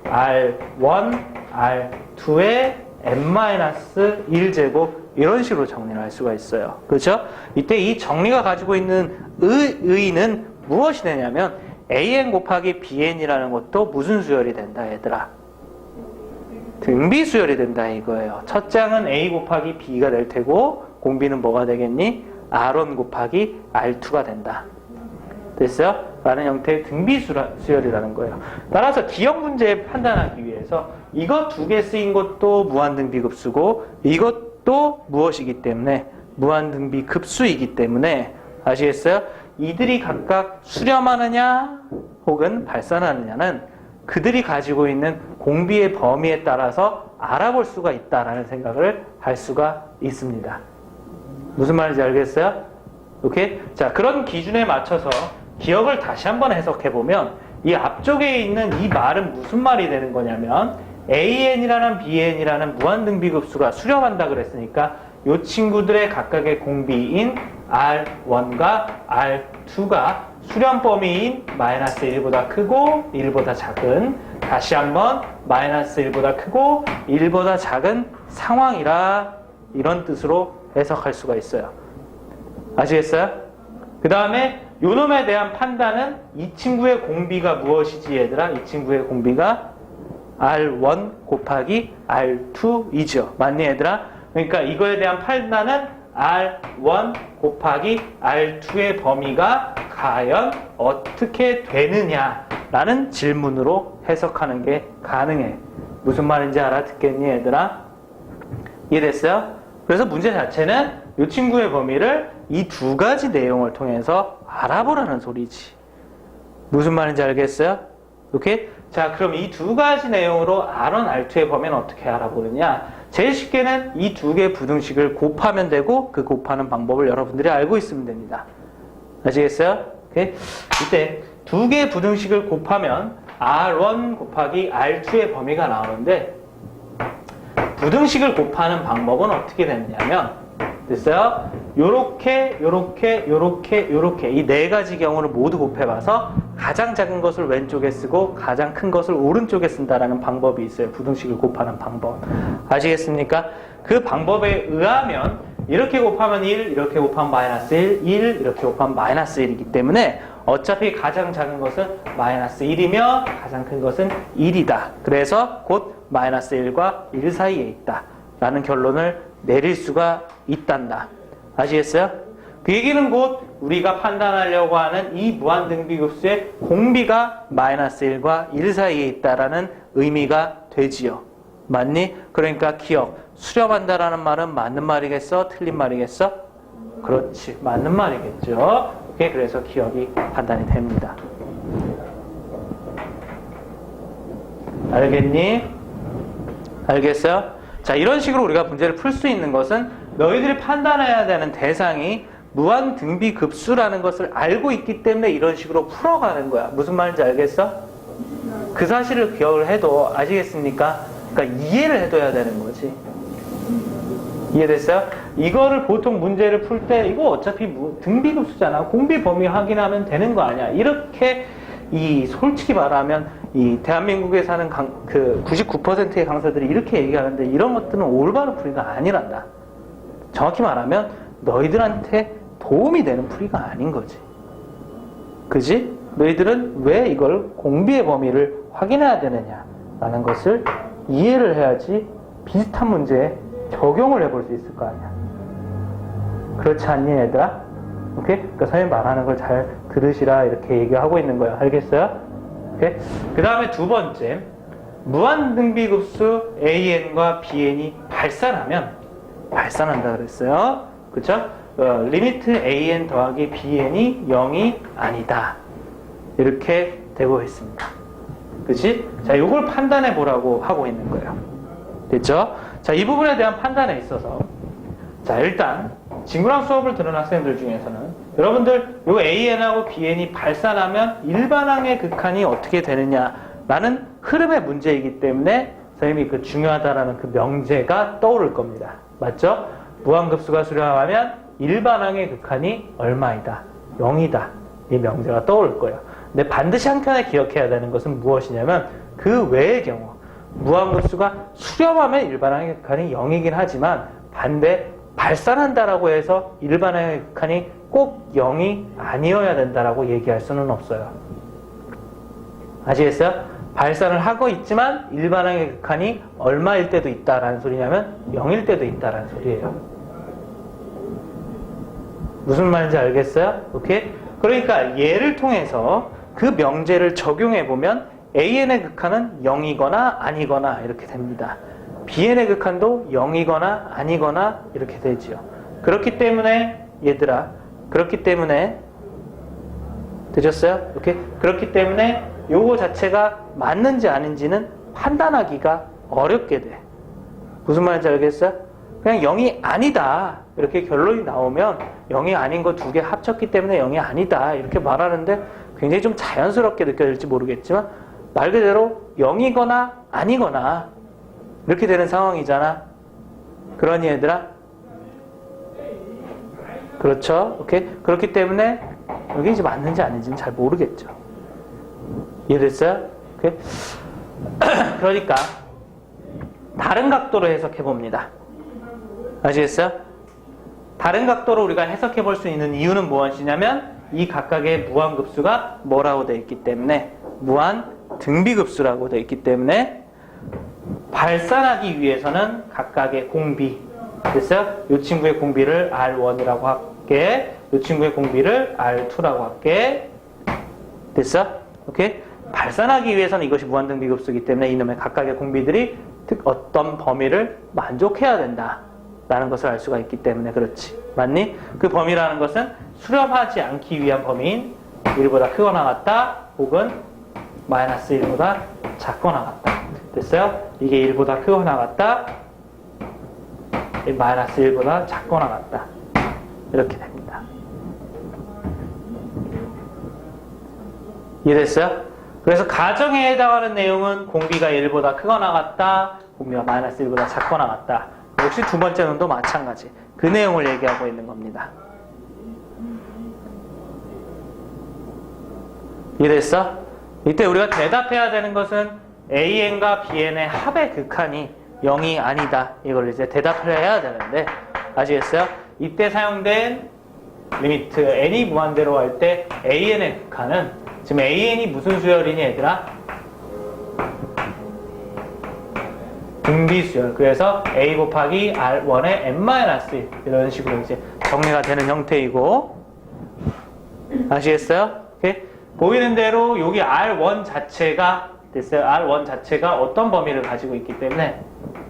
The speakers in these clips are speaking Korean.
R1, R2의 n-1제곱 이런 식으로 정리를 할 수가 있어요. 그렇죠? 이때 이 정리가 가지고 있는 의의는 무엇이 되냐면 an 곱하기 bn이라는 것도 무슨 수열이 된다 얘들아? 등비 수열이 된다 이거예요. 첫 장은 a 곱하기 b가 될 테고 공비는 뭐가 되겠니? r1 곱하기 r2가 된다. 됐어요? 라는 형태의 등비 수열이라는 거예요. 따라서 기억 문제 판단하기 위해서 이것 두 개 쓰인 것도 무한등비급수고 이것도 무엇이기 때문에 무한등비급수이기 때문에 아시겠어요? 이들이 각각 수렴하느냐 혹은 발산하느냐는 그들이 가지고 있는 공비의 범위에 따라서 알아볼 수가 있다라는 생각을 할 수가 있습니다. 무슨 말인지 알겠어요? 오케이? 자, 그런 기준에 맞춰서 기억을 다시 한번 해석해보면 이 앞쪽에 있는 이 말은 무슨 말이 되는 거냐면 AN이라는 BN이라는 무한등비급수가 수렴한다 그랬으니까 이 친구들의 각각의 공비인 R1과 R2가 수렴 범위인 -1보다 크고 1보다 작은, 다시 한번 -1보다 크고 1보다 작은 상황이라 이런 뜻으로 해석할 수가 있어요. 아시겠어요? 그 다음에 요놈에 대한 판단은 이 친구의 공비가 무엇이지 얘들아? 이 친구의 공비가 R1 곱하기 R2이죠. 맞니 얘들아? 그러니까 이거에 대한 판단은 R1 곱하기 R2의 범위가 과연 어떻게 되느냐라는 질문으로 해석하는 게 가능해. 무슨 말인지 알아듣겠니 얘들아? 이해됐어요? 그래서 문제 자체는 이 친구의 범위를 이 두 가지 내용을 통해서 알아보라는 소리지. 무슨 말인지 알겠어요? 오케이? 자, 그럼 이 두 가지 내용으로 R1, R2의 범위는 어떻게 알아보느냐? 제일 쉽게는 이 두 개의 부등식을 곱하면 되고 그 곱하는 방법을 여러분들이 알고 있으면 됩니다. 아시겠어요? 오케이? 이때 두 개의 부등식을 곱하면 R1 곱하기 R2의 범위가 나오는데 부등식을 곱하는 방법은 어떻게 되느냐면 됐어요? 요렇게 이 네 가지 경우를 모두 곱해봐서 가장 작은 것을 왼쪽에 쓰고 가장 큰 것을 오른쪽에 쓴다라는 방법이 있어요. 부등식을 곱하는 방법. 아시겠습니까? 그 방법에 의하면 이렇게 곱하면 1, 이렇게 곱하면 -1, 1, 이렇게 곱하면 -1이기 때문에 어차피 가장 작은 것은 -1이며 가장 큰 것은 1이다. 그래서 곧 -1과 1 사이에 있다. 라는 결론을 내릴 수가 있단다. 아시겠어요? 그 얘기는 곧 우리가 판단하려고 하는 이 무한등비급수의 공비가 -1과 1 사이에 있다라는 의미가 되지요. 맞니? 그러니까 기억. 수렴한다라는 말은 맞는 말이겠어? 틀린 말이겠어? 그렇지. 맞는 말이겠죠. 오케이? 그래서 기억이 판단이 됩니다. 알겠니? 알겠어요? 자, 이런 식으로 우리가 문제를 풀 수 있는 것은 너희들이 판단해야 되는 대상이 무한등비급수라는 것을 알고 있기 때문에 이런 식으로 풀어가는 거야. 무슨 말인지 알겠어? 그 사실을 기억을 해도 아시겠습니까? 그러니까 이해를 해둬야 되는 거지. 이해됐어요? 이거를 보통 문제를 풀 때 이거 어차피 등비급수잖아. 공비 범위 확인하면 되는 거 아니야. 이렇게 솔직히 말하면 이 대한민국에 사는 그 99%의 강사들이 이렇게 얘기하는데 이런 것들은 올바른 풀이가 아니란다. 정확히 말하면 너희들한테 도움이 되는 풀이가 아닌 거지. 그지? 너희들은 왜 이걸 공비의 범위를 확인해야 되느냐라는 것을 이해를 해야지 비슷한 문제에 적용을 해볼 수 있을 거 아니야. 그렇지 않니 얘들아? 오케이? 그러니까 선생님 말하는 걸 잘 들으시라 이렇게 얘기하고 있는 거예요. 알겠어요? 오케이? 그 다음에 두 번째, 무한등비급수 AN과 BN이 발산한다 그랬어요. 그쵸? 리미트 AN 더하기 BN이 0이 아니다. 이렇게 되고 있습니다. 그치? 자, 요걸 판단해 보라고 하고 있는 거예요. 됐죠? 자, 이 부분에 대한 판단에 있어서 자, 일단 진구랑 수업을 들은 학생들 중에서는 여러분들 요 AN하고 BN이 발산하면 일반항의 극한이 어떻게 되느냐라는 흐름의 문제이기 때문에 선생님이 그 중요하다라는 그 명제가 떠오를 겁니다. 맞죠? 무한급수가 수렴하면 일반항의 극한이 얼마이다? 0이다. 이 명제가 떠오를 거예요. 근데 반드시 한켠에 기억해야 되는 것은 무엇이냐면 그 그 외의 경우 무한급수가 수렴하면 일반항의 극한이 0이긴 하지만 반대 발산한다라고 해서 일반항의 극한이 꼭 0이 아니어야 된다라고 얘기할 수는 없어요. 아시겠어요? 발산을 하고 있지만 일반항의 극한이 얼마일 때도 있다라는 소리냐면 0일 때도 있다라는 소리예요. 무슨 말인지 알겠어요? 오케이? 그러니까 얘를 통해서 그 명제를 적용해 보면 AN의 극한은 0이거나 아니거나 이렇게 됩니다. BN의 극한도 0이거나 아니거나 이렇게 되지요. 그렇기 때문에 얘들아, 그렇기 때문에 되셨어요? 오케이? 그렇기 때문에 요거 자체가 맞는지 아닌지는 판단하기가 어렵게 돼. 무슨 말인지 알겠어요? 그냥 0이 아니다 이렇게 결론이 나오면 0이 아닌 거 두 개 합쳤기 때문에 0이 아니다 이렇게 말하는데 굉장히 좀 자연스럽게 느껴질지 모르겠지만 말 그대로 0이거나 아니거나 이렇게 되는 상황이잖아. 그러니 얘들아? 그렇죠? 오케이? 그렇기 때문에 여기 이제 맞는지 아닌지는 잘 모르겠죠. 이해됐어요? 오케이? 그러니까 다른 각도로 해석해 봅니다. 아시겠어요? 다른 각도로 우리가 해석해 볼 수 있는 이유는 무엇이냐면 이 각각의 무한급수가 뭐라고 되어 있기 때문에 무한 등비급수라고 되어 있기 때문에 발산하기 위해서는 각각의 공비 됐어요? 이 친구의 공비를 R1이라고 할게. 이 친구의 공비를 R2라고 할게. 됐어? 오케이? 발산하기 위해서는 이것이 무한등비급수이기 때문에 이놈의 각각의 공비들이 어떤 범위를 만족해야 된다 라는 것을 알 수가 있기 때문에 그렇지. 맞니? 그 범위라는 것은 수렴하지 않기 위한 범위인 1보다 크거나 같다 혹은 마이너스 1보다 작거나 같다. 됐어요? 이게 1보다 크거나 같다 마이너스 1보다 작거나 같다 이렇게 됩니다. 이해됐어요? 그래서 가정에 해당하는 내용은 공비가 1보다 크거나 같다, 공비가 마이너스 1보다 작거나 같다. 역시 두 번째 놈도 마찬가지. 그 내용을 얘기하고 있는 겁니다. 이해됐어? 이때 우리가 대답해야 되는 것은 AN과 BN의 합의 극한이 0이 아니다. 이걸 이제 대답을 해야 되는데 아시겠어요? 이때 사용된 리미트 n이 무한대로 할 때 AN의 극한은 지금 AN이 무슨 수열이니 얘들아? 등비수열. 그래서 A 곱하기 R1의 n-1 이런 식으로 이제 정리가 되는 형태이고 아시겠어요? 오케이? 보이는 대로 여기 R1 자체가 됐어요. R1 자체가 어떤 범위를 가지고 있기 때문에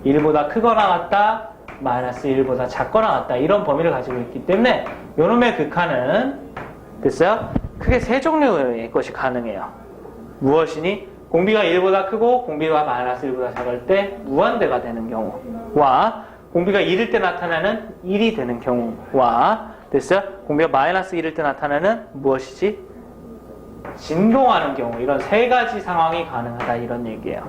1보다 크거나 같다, 마이너스 1보다 작거나 같다 이런 범위를 가지고 있기 때문에 요놈의 극한은 됐어요? 크게 세 종류의 것이 가능해요. 무엇이니? 공비가 1보다 크고 공비가 마이너스 1보다 작을 때 무한대가 되는 경우와 공비가 1일 때 나타나는 1이 되는 경우와 됐어요? 공비가 마이너스 1일 때 나타나는 무엇이지? 진동하는 경우 이런 세 가지 상황이 가능하다 이런 얘기예요.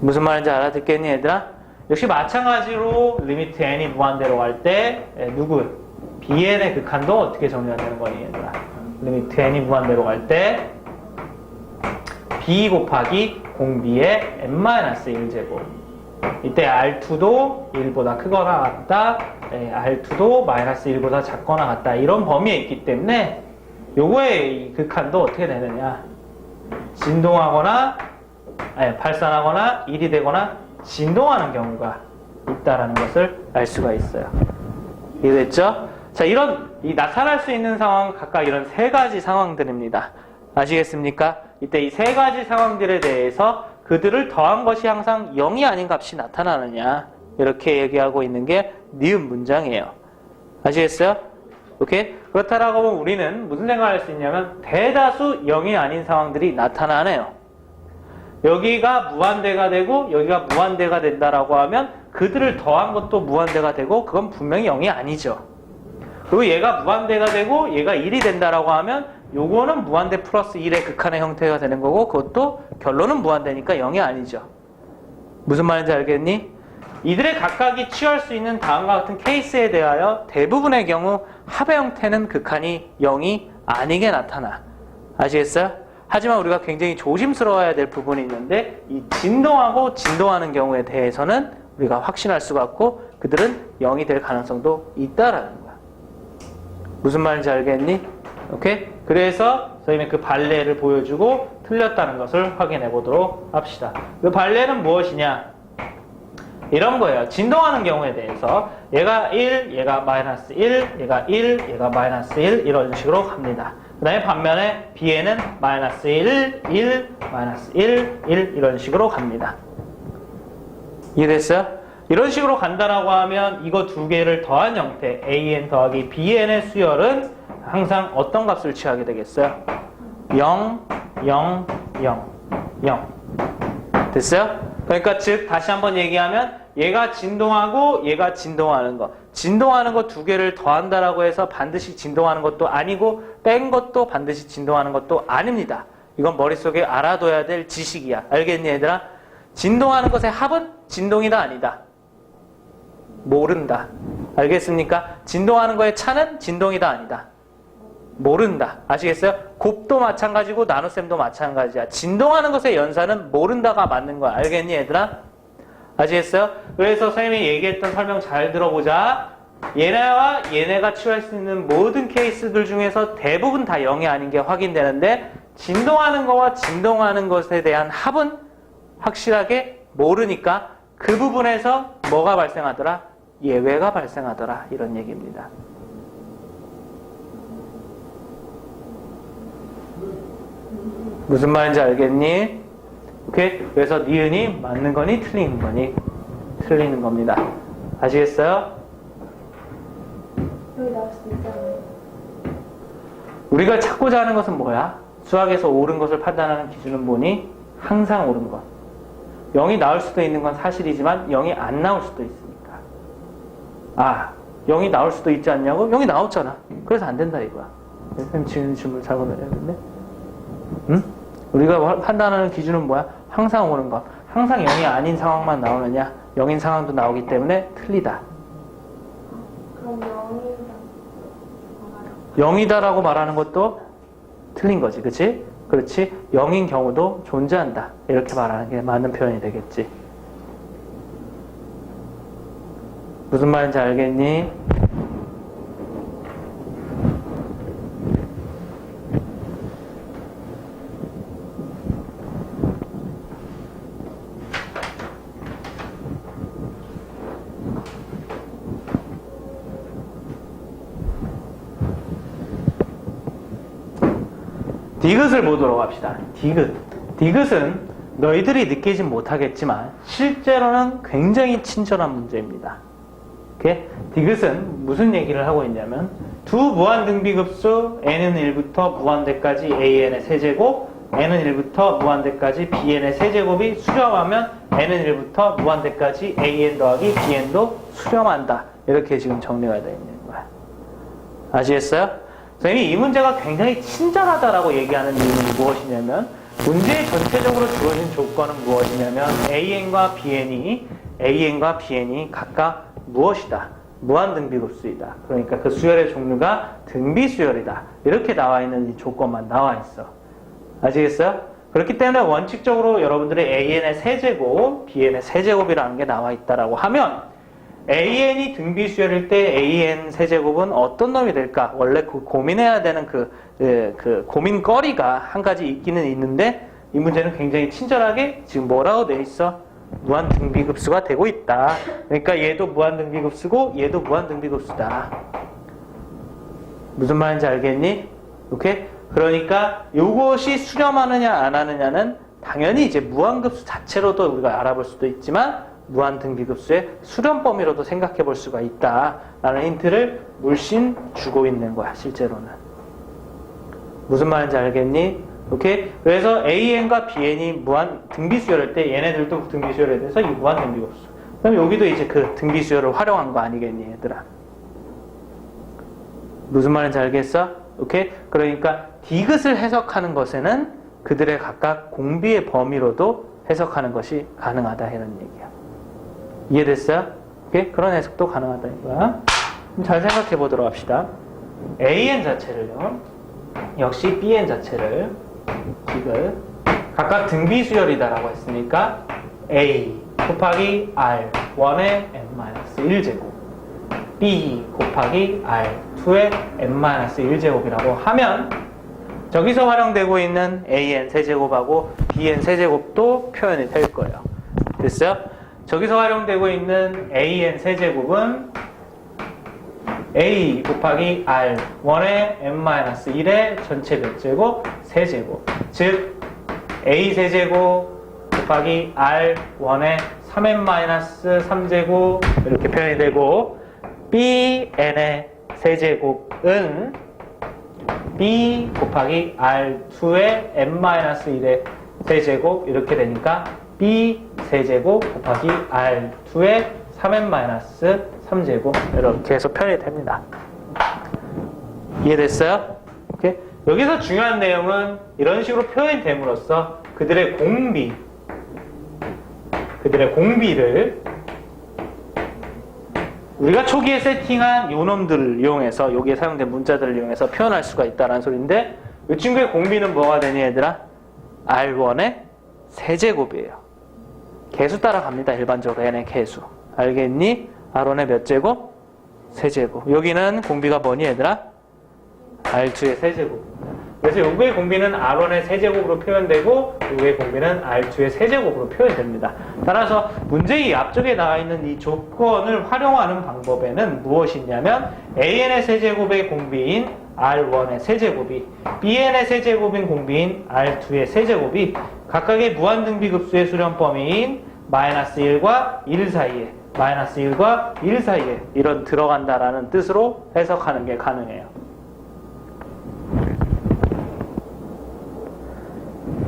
무슨 말인지 알아듣겠니 얘들아? 역시 마찬가지로 리미트 n이 무한대로 갈 때 누구? bn의 극한도 어떻게 정리가 되는 거니 얘들아? 리미트 n이 무한대로 갈 때 b 곱하기 공b의 n-1제곱 이때 R2도 1보다 크거나 같다 R2도 마이너스 1보다 작거나 같다 이런 범위에 있기 때문에 요거의 극한도 어떻게 되느냐 진동하거나 발산하거나 1이 되거나 진동하는 경우가 있다라는 것을 알 수가 있어요. 이해됐죠? 자, 이 나타날 수 있는 상황은 각각 이런 세 가지 상황들입니다. 아시겠습니까? 이때 이 세 가지 상황들에 대해서 그들을 더한 것이 항상 0이 아닌 값이 나타나느냐 이렇게 얘기하고 있는 게 니은 문장이에요. 아시겠어요? 오케이? 그렇다라고 하면 우리는 무슨 생각을 할 수 있냐면 대다수 0이 아닌 상황들이 나타나네요. 여기가 무한대가 되고 여기가 무한대가 된다라고 하면 그들을 더한 것도 무한대가 되고 그건 분명히 0이 아니죠. 그리고 얘가 무한대가 되고 얘가 1이 된다라고 하면 요거는 무한대 플러스 1의 극한의 형태가 되는 거고 그것도 결론은 무한대니까 0이 아니죠. 무슨 말인지 알겠니? 이들의 각각이 취할 수 있는 다음과 같은 케이스에 대하여 대부분의 경우 합의 형태는 극한이 0이 아니게 나타나. 아시겠어요? 하지만 우리가 굉장히 조심스러워야 될 부분이 있는데 이 진동하고 진동하는 경우에 대해서는 우리가 확신할 수가 없고 그들은 0이 될 가능성도 있다라는 거야. 무슨 말인지 알겠니? 오케이? 그래서 선생님이 그 발레를 보여주고 틀렸다는 것을 확인해 보도록 합시다. 그 발레는 무엇이냐? 이런 거예요. 진동하는 경우에 대해서 얘가 1, 얘가 마이너스 1, 얘가 1, 얘가 마이너스 1 이런 식으로 갑니다. 그 다음에 반면에 B에는 마이너스 1, 1, 마이너스 1, 1 이런 식으로 갑니다. 이해됐어요? 이런 식으로 간다라고 하면 이거 두 개를 더한 형태 AN 더하기 BN의 수열은 항상 어떤 값을 취하게 되겠어요? 0, 0, 0, 0. 됐어요? 그러니까 즉 다시 한번 얘기하면 얘가 진동하고 얘가 진동하는 거. 진동하는 거 두 개를 더한다라고 해서 반드시 진동하는 것도 아니고 뺀 것도 반드시 진동하는 것도 아닙니다. 이건 머릿속에 알아둬야 될 지식이야. 알겠니 얘들아? 진동하는 것의 합은 진동이다 아니다. 모른다. 알겠습니까? 진동하는 거의 차는 진동이다 아니다. 모른다. 아시겠어요? 곱도 마찬가지고 나눗셈도 마찬가지야. 진동하는 것의 연산은 모른다가 맞는 거야. 알겠니 얘들아? 아시겠어요? 그래서 선생님이 얘기했던 설명 잘 들어보자. 얘네와 얘네가 취할 수 있는 모든 케이스들 중에서 대부분 다 0이 아닌 게 확인되는데 진동하는 거와 진동하는 것에 대한 합은 확실하게 모르니까 그 부분에서 뭐가 발생하더라? 예외가 발생하더라. 이런 얘기입니다. 무슨 말인지 알겠니? 오케이? 그래서 니은이 맞는 거니 틀리는 거니? 틀리는 겁니다. 아시겠어요? 여기 나올 수도 있잖아요. 우리가 찾고자 하는 것은 뭐야? 수학에서 옳은 것을 판단하는 기준은 뭐니? 항상 옳은 것. 0이 나올 수도 있는 건 사실이지만 0이 안 나올 수도 있으니까. 아, 0이 나올 수도 있지 않냐고? 0이 나왔잖아. 그래서 안 된다 이거야. 선생님 지금 질문 잘못 내렸는데? 응? 우리가 판단하는 기준은 뭐야? 항상 옳은 것. 항상 0이 아닌 상황만 나오느냐? 0인 상황도 나오기 때문에 틀리다. 그럼 0이다라고 말하는 것도 틀린 거지. 그치? 그렇지? 0인 경우도 존재한다. 이렇게 말하는 게 맞는 표현이 되겠지. 무슨 말인지 알겠니? 디귿을 보도록 합시다. 디귿. 디귿은 너희들이 느끼진 못하겠지만 실제로는 굉장히 친절한 문제입니다. 오케이? 디귿은 무슨 얘기를 하고 있냐면 두 무한등비급수 n은 1부터 무한대까지 an의 세제곱 n은 1부터 무한대까지 bn의 세제곱이 수렴하면 n은 1부터 무한대까지 an 더하기 bn도 수렴한다. 이렇게 지금 정리가 되어 있는 거야. 아시겠어요? 선생님이 이 문제가 굉장히 친절하다라고 얘기하는 이유는 무엇이냐면 문제의 전체적으로 주어진 조건은 무엇이냐면 an과 bn이 각각 무엇이다? 무한등비급수이다. 그러니까 그 수열의 종류가 등비수열이다. 이렇게 나와 있는 이 조건만 나와 있어. 아시겠어요? 그렇기 때문에 원칙적으로 여러분들이 an의 세제곱, bn의 세제곱이라는 게 나와 있다라고 하면 an이 등비수열일 때 an 세제곱은 어떤 놈이 될까? 원래 그 고민해야 되는 그 고민거리가 한 가지 있기는 있는데 이 문제는 굉장히 친절하게 지금 뭐라고 돼 있어? 무한등비급수가 되고 있다. 그러니까 얘도 무한등비급수고 얘도 무한등비급수다. 무슨 말인지 알겠니? 오케이? 그러니까 이것이 수렴하느냐 안 하느냐는 당연히 이제 무한급수 자체로도 우리가 알아볼 수도 있지만 무한등비급수의 수렴 범위로도 생각해 볼 수가 있다라는 힌트를 물씬 주고 있는 거야, 실제로는. 무슨 말인지 알겠니? 오케이? 그래서 an과 bn이 무한 등비수열일 때 얘네들도 등비수열에 대해서 이 무한등비급수. 그럼 여기도 이제 그 등비수열을 활용한 거 아니겠니, 얘들아? 무슨 말인지 알겠어? 오케이? 그러니까 디귿을 해석하는 것에는 그들의 각각 공비의 범위로도 해석하는 것이 가능하다 이런 얘기야. 이해됐어요? 오케이? 그런 해석도 가능하다 이거야. 잘 생각해 보도록 합시다. an 자체를요. 역시 bn 자체를 식을 각각 등비 수열이다라고 했으니까 A 곱하기 R 1의 n-1제곱 B 곱하기 R 2의 n-1제곱이라고 하면 저기서 활용되고 있는 AN 세제곱하고 BN 세제곱도 표현이 될 거예요. 됐어요? 저기서 활용되고 있는 AN 세제곱은 A 곱하기 R 1의 n-1의 전체 몇 제곱? 세제곱. 즉 A 세제곱 곱하기 R 1의 3n-3제곱 이렇게 표현이 되고 BN의 세제곱은 B 곱하기 R2의 n-1의 세제곱 이렇게 되니까 B 세제곱 곱하기 R2의 3n-3제곱 이렇게 해서 표현이 됩니다. 이해됐어요? 오케이? 여기서 중요한 내용은 이런 식으로 표현이 됨으로써 그들의 공비를 우리가 초기에 세팅한 요놈들을 이용해서 여기에 사용된 문자들을 이용해서 표현할 수가 있다는 소리인데 이 친구의 공비는 뭐가 되니 얘들아? R1의 세제곱이에요. 개수 따라갑니다. 일반적으로 n의 개수. 알겠니? R1의 몇 제곱? 세제곱. 여기는 공비가 뭐니 얘들아? R2의 세제곱. 그래서 요거의 공비는 R1의 세제곱으로 표현되고 요거의 공비는 R2의 세제곱으로 표현됩니다. 따라서 문제의 앞쪽에 나와 있는 이 조건을 활용하는 방법에는 무엇이 있냐면 AN의 세제곱의 공비인 R1의 세제곱이 BN의 세제곱인 공비인 R2의 세제곱이 각각의 무한등비급수의 수렴 범위인 -1과 1 사이에 -1과 1 사이에 이런 들어간다라는 뜻으로 해석하는 게 가능해요.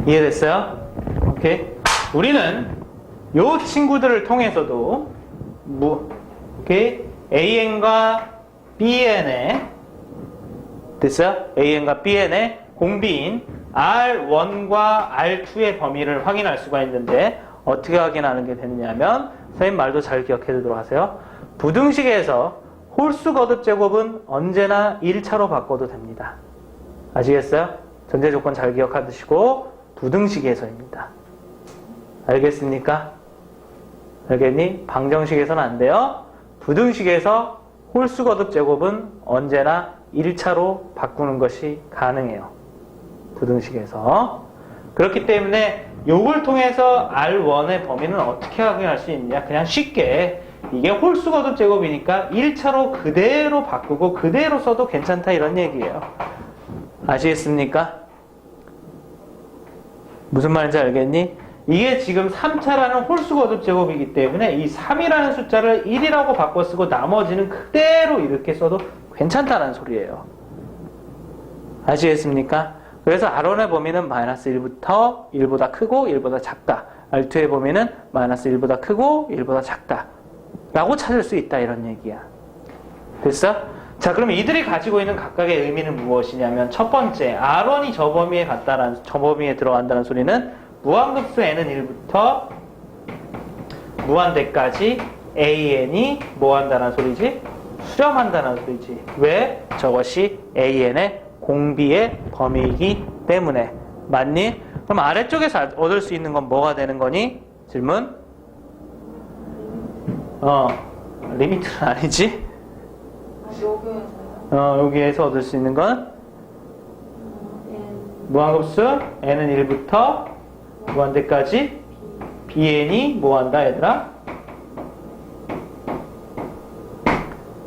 이해됐어요? 오케이. 우리는 요 친구들을 통해서도 오케이. AN과 BN의 됐어요? AN과 BN의 공비인 R1과 R2의 범위를 확인할 수가 있는데 어떻게 확인하는 게 되느냐면 선생님 말도 잘 기억해 두도록 하세요. 부등식에서 홀수 거듭 제곱은 언제나 1차로 바꿔도 됩니다. 아시겠어요? 전제 조건 잘 기억하시고 부등식에서입니다. 알겠습니까? 알겠니? 방정식에서는 안 돼요. 부등식에서 홀수 거듭 제곱은 언제나 1차로 바꾸는 것이 가능해요. 부등식에서. 그렇기 때문에 요걸 통해서 R1의 범위는 어떻게 확인할 수 있느냐? 그냥 쉽게 이게 홀수 거듭 제곱이니까 1차로 그대로 바꾸고 그대로 써도 괜찮다 이런 얘기예요. 아시겠습니까? 무슨 말인지 알겠니? 이게 지금 3차라는 홀수 거듭 제곱이기 때문에 이 3이라는 숫자를 1이라고 바꿔 쓰고 나머지는 그대로 이렇게 써도 괜찮다는 소리예요. 아시겠습니까? 그래서 R1의 범위는 -1부터 1보다 크고 1보다 작다. R2의 범위는 -1보다 크고 1보다 작다. 라고 찾을 수 있다 이런 얘기야. 됐어? 자, 그럼 이들이 가지고 있는 각각의 의미는 무엇이냐면 첫 번째, R1이 저 범위에 들어간다는 소리는 무한급수 n은 1부터 무한대까지 AN이 뭐 한다는 소리지? 수렴한다는 소리지. 왜? 저것이 AN의 공비의 범위이기 때문에. 맞니? 그럼 아래쪽에서 얻을 수 있는 건 뭐가 되는 거니? 질문? 리미트는 아니지? 여기에서 얻을 수 있는 건 무한급수 n은 1부터 무한대까지 bn이 뭐한다 얘들아?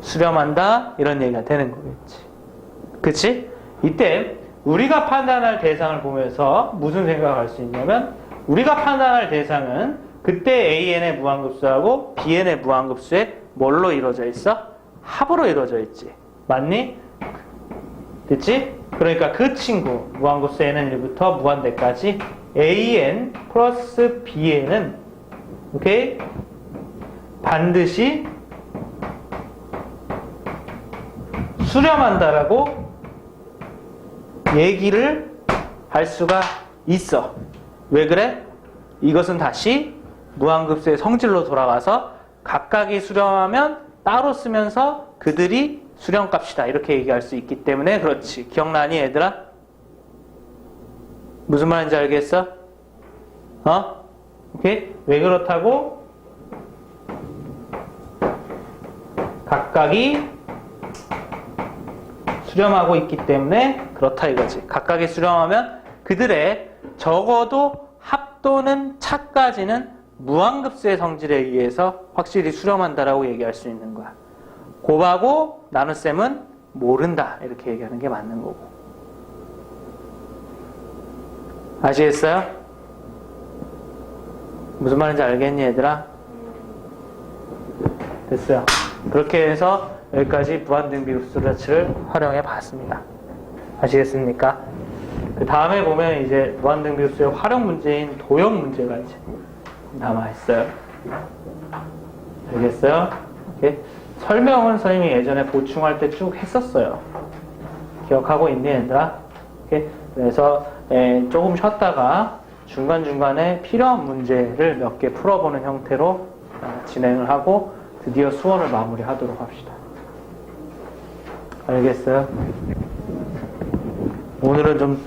수렴한다 이런 얘기가 되는 거겠지. 그치? 이때 우리가 판단할 대상을 보면서 무슨 생각을 할 수 있냐면 우리가 판단할 대상은 그때 AN의 무한급수하고 BN의 무한급수에 뭘로 이루어져 있어? 합으로 이루어져 있지. 맞니? 됐지? 그러니까 그 친구 무한급수 n은 1부터 무한대까지 AN 플러스 BN은 오케이? 반드시 수렴한다라고 얘기를 할 수가 있어. 왜 그래? 이것은 다시 무한급수의 성질로 돌아가서 각각이 수렴하면 따로 쓰면서 그들이 수렴값이다 이렇게 얘기할 수 있기 때문에 그렇지. 기억나니 얘들아? 무슨 말인지 알겠어? 오케이? 왜 그렇다고? 각각이 수렴하고 있기 때문에 그렇다 이거지. 각각이 수렴하면 그들의 적어도 합도는 차까지는 무한급수의 성질에 의해서 확실히 수렴한다라고 얘기할 수 있는 거야. 곱하고 나눗셈은 모른다 이렇게 얘기하는 게 맞는 거고. 아시겠어요? 무슨 말인지 알겠니 얘들아? 됐어요. 그렇게 해서 여기까지 무한등비급수 자체를 활용해 봤습니다. 아시겠습니까? 그 다음에 보면 이제 무한등비급수의 활용 문제인 도형 문제가 이제 남아있어요. 알겠어요? 이렇게 설명은 선생님이 예전에 보충할 때 쭉 했었어요. 기억하고 있니 얘들아? 이렇게 그래서 조금 쉬었다가 중간중간에 필요한 문제를 몇 개 풀어보는 형태로 진행을 하고 드디어 수원을 마무리하도록 합시다. 알겠어요? 오늘은 좀